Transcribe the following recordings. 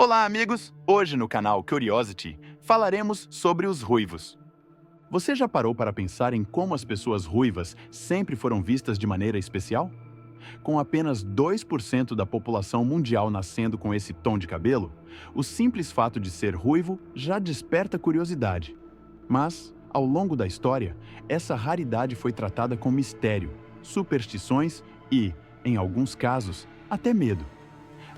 Olá, amigos! Hoje no canal Curiosity falaremos sobre os ruivos. Você já parou para pensar em como as pessoas ruivas sempre foram vistas de maneira especial? Com apenas 2% da população mundial nascendo com esse tom de cabelo, o simples fato de ser ruivo já desperta curiosidade. Mas, ao longo da história, essa raridade foi tratada com mistério, superstições e, em alguns casos, até medo.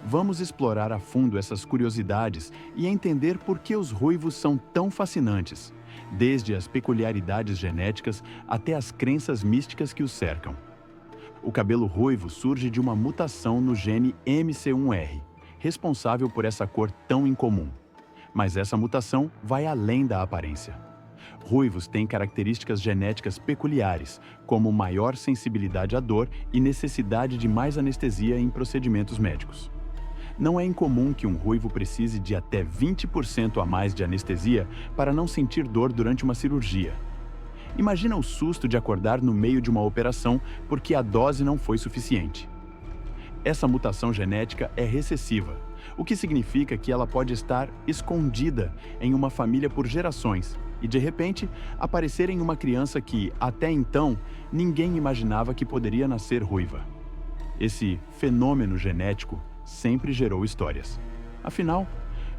Vamos explorar a fundo essas curiosidades e entender por que os ruivos são tão fascinantes, desde as peculiaridades genéticas até as crenças místicas que os cercam. O cabelo ruivo surge de uma mutação no gene MC1R, responsável por essa cor tão incomum. Mas essa mutação vai além da aparência. Ruivos têm características genéticas peculiares, como maior sensibilidade à dor e necessidade de mais anestesia em procedimentos médicos. Não é incomum que um ruivo precise de até 20% a mais de anestesia para não sentir dor durante uma cirurgia. Imagina o susto de acordar no meio de uma operação porque a dose não foi suficiente. Essa mutação genética é recessiva, o que significa que ela pode estar escondida em uma família por gerações e, de repente, aparecer em uma criança que, até então, ninguém imaginava que poderia nascer ruiva. Esse fenômeno genético sempre gerou histórias. Afinal,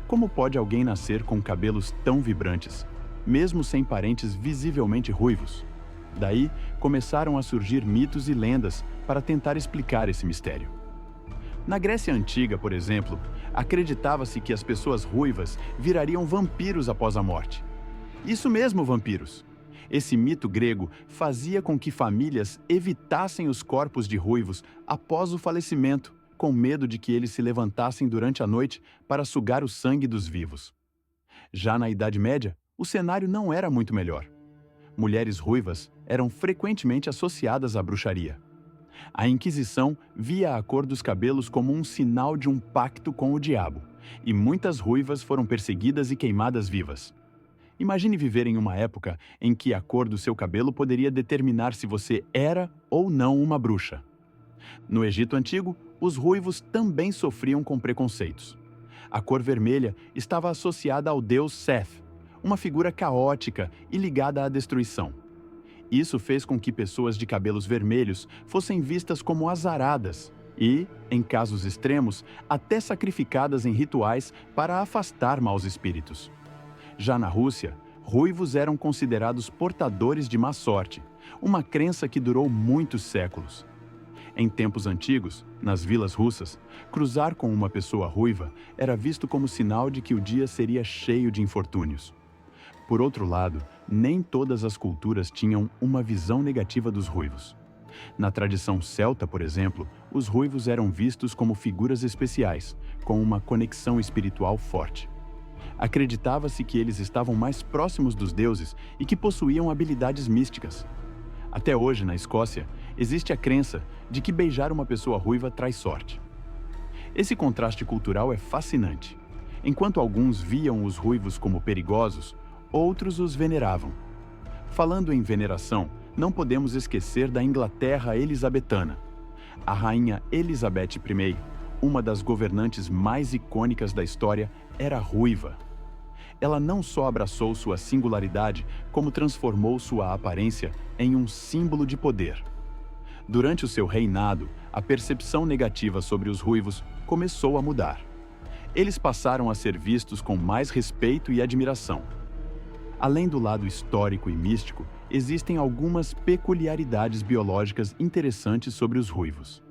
como pode alguém nascer com cabelos tão vibrantes, mesmo sem parentes visivelmente ruivos? Daí, começaram a surgir mitos e lendas para tentar explicar esse mistério. Na Grécia Antiga, por exemplo, acreditava-se que as pessoas ruivas virariam vampiros após a morte. Isso mesmo, vampiros! Esse mito grego fazia com que famílias evitassem os corpos de ruivos após o falecimento, com medo de que eles se levantassem durante a noite para sugar o sangue dos vivos. Já na Idade Média, o cenário não era muito melhor. Mulheres ruivas eram frequentemente associadas à bruxaria. A Inquisição via a cor dos cabelos como um sinal de um pacto com o diabo, e muitas ruivas foram perseguidas e queimadas vivas. Imagine viver em uma época em que a cor do seu cabelo poderia determinar se você era ou não uma bruxa. No Egito Antigo, os ruivos também sofriam com preconceitos. A cor vermelha estava associada ao deus Seth, uma figura caótica e ligada à destruição. Isso fez com que pessoas de cabelos vermelhos fossem vistas como azaradas e, em casos extremos, até sacrificadas em rituais para afastar maus espíritos. Já na Rússia, ruivos eram considerados portadores de má sorte, uma crença que durou muitos séculos. Em tempos antigos, nas vilas russas, cruzar com uma pessoa ruiva era visto como sinal de que o dia seria cheio de infortúnios. Por outro lado, nem todas as culturas tinham uma visão negativa dos ruivos. Na tradição celta, por exemplo, os ruivos eram vistos como figuras especiais, com uma conexão espiritual forte. Acreditava-se que eles estavam mais próximos dos deuses e que possuíam habilidades místicas. Até hoje, na Escócia, existe a crença de que beijar uma pessoa ruiva traz sorte. Esse contraste cultural é fascinante. Enquanto alguns viam os ruivos como perigosos, outros os veneravam. Falando em veneração, não podemos esquecer da Inglaterra elisabetana. A rainha Elizabeth I, uma das governantes mais icônicas da história, era ruiva. Ela não só abraçou sua singularidade, como transformou sua aparência em um símbolo de poder. Durante o seu reinado, a percepção negativa sobre os ruivos começou a mudar. Eles passaram a ser vistos com mais respeito e admiração. Além do lado histórico e místico, existem algumas peculiaridades biológicas interessantes sobre os ruivos.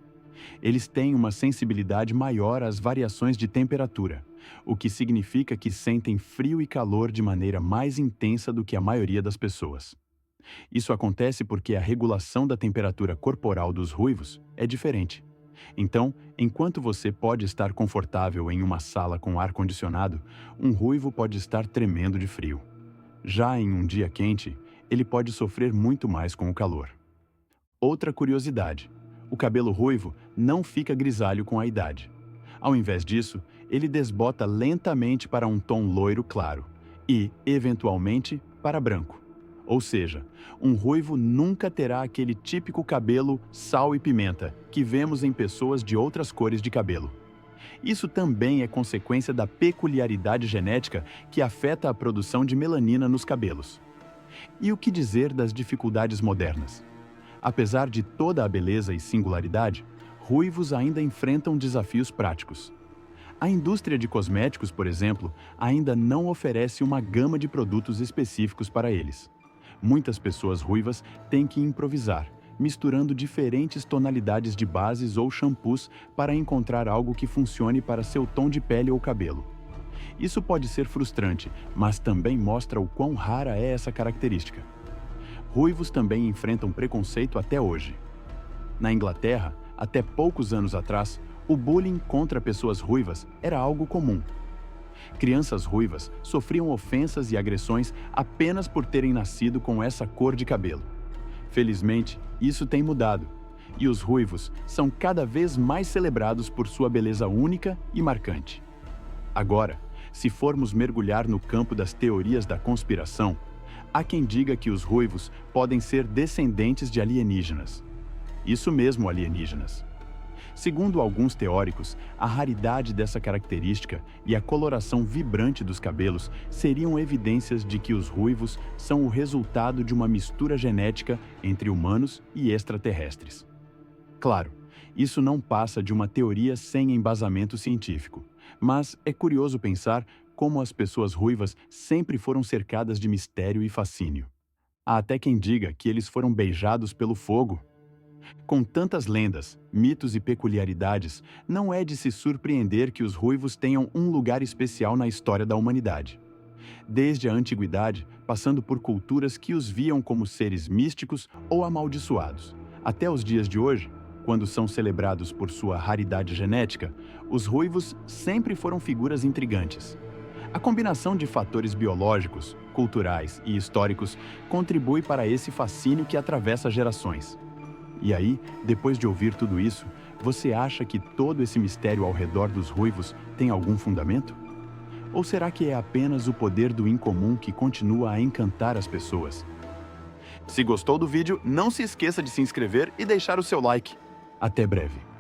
Eles têm uma sensibilidade maior às variações de temperatura, o que significa que sentem frio e calor de maneira mais intensa do que a maioria das pessoas. Isso acontece porque a regulação da temperatura corporal dos ruivos é diferente. Então, enquanto você pode estar confortável em uma sala com ar-condicionado, um ruivo pode estar tremendo de frio. Já em um dia quente, ele pode sofrer muito mais com o calor. Outra curiosidade: o cabelo ruivo não fica grisalho com a idade. Ao invés disso, ele desbota lentamente para um tom loiro claro e, eventualmente, para branco. Ou seja, um ruivo nunca terá aquele típico cabelo sal e pimenta que vemos em pessoas de outras cores de cabelo. Isso também é consequência da peculiaridade genética que afeta a produção de melanina nos cabelos. E o que dizer das dificuldades modernas? Apesar de toda a beleza e singularidade, ruivos ainda enfrentam desafios práticos. A indústria de cosméticos, por exemplo, ainda não oferece uma gama de produtos específicos para eles. Muitas pessoas ruivas têm que improvisar, misturando diferentes tonalidades de bases ou shampoos para encontrar algo que funcione para seu tom de pele ou cabelo. Isso pode ser frustrante, mas também mostra o quão rara é essa característica. Ruivos também enfrentam preconceito até hoje. Na Inglaterra, até poucos anos atrás, o bullying contra pessoas ruivas era algo comum. Crianças ruivas sofriam ofensas e agressões apenas por terem nascido com essa cor de cabelo. Felizmente, isso tem mudado, e os ruivos são cada vez mais celebrados por sua beleza única e marcante. Agora, se formos mergulhar no campo das teorias da conspiração, há quem diga que os ruivos podem ser descendentes de alienígenas. Isso mesmo, alienígenas. Segundo alguns teóricos, a raridade dessa característica e a coloração vibrante dos cabelos seriam evidências de que os ruivos são o resultado de uma mistura genética entre humanos e extraterrestres. Claro, isso não passa de uma teoria sem embasamento científico, mas é curioso pensar como as pessoas ruivas sempre foram cercadas de mistério e fascínio. Há até quem diga que eles foram beijados pelo fogo. Com tantas lendas, mitos e peculiaridades, não é de se surpreender que os ruivos tenham um lugar especial na história da humanidade. Desde a antiguidade, passando por culturas que os viam como seres místicos ou amaldiçoados, até os dias de hoje, quando são celebrados por sua raridade genética, os ruivos sempre foram figuras intrigantes. A combinação de fatores biológicos, culturais e históricos contribui para esse fascínio que atravessa gerações. E aí, depois de ouvir tudo isso, você acha que todo esse mistério ao redor dos ruivos tem algum fundamento? Ou será que é apenas o poder do incomum que continua a encantar as pessoas? Se gostou do vídeo, não se esqueça de se inscrever e deixar o seu like. Até breve.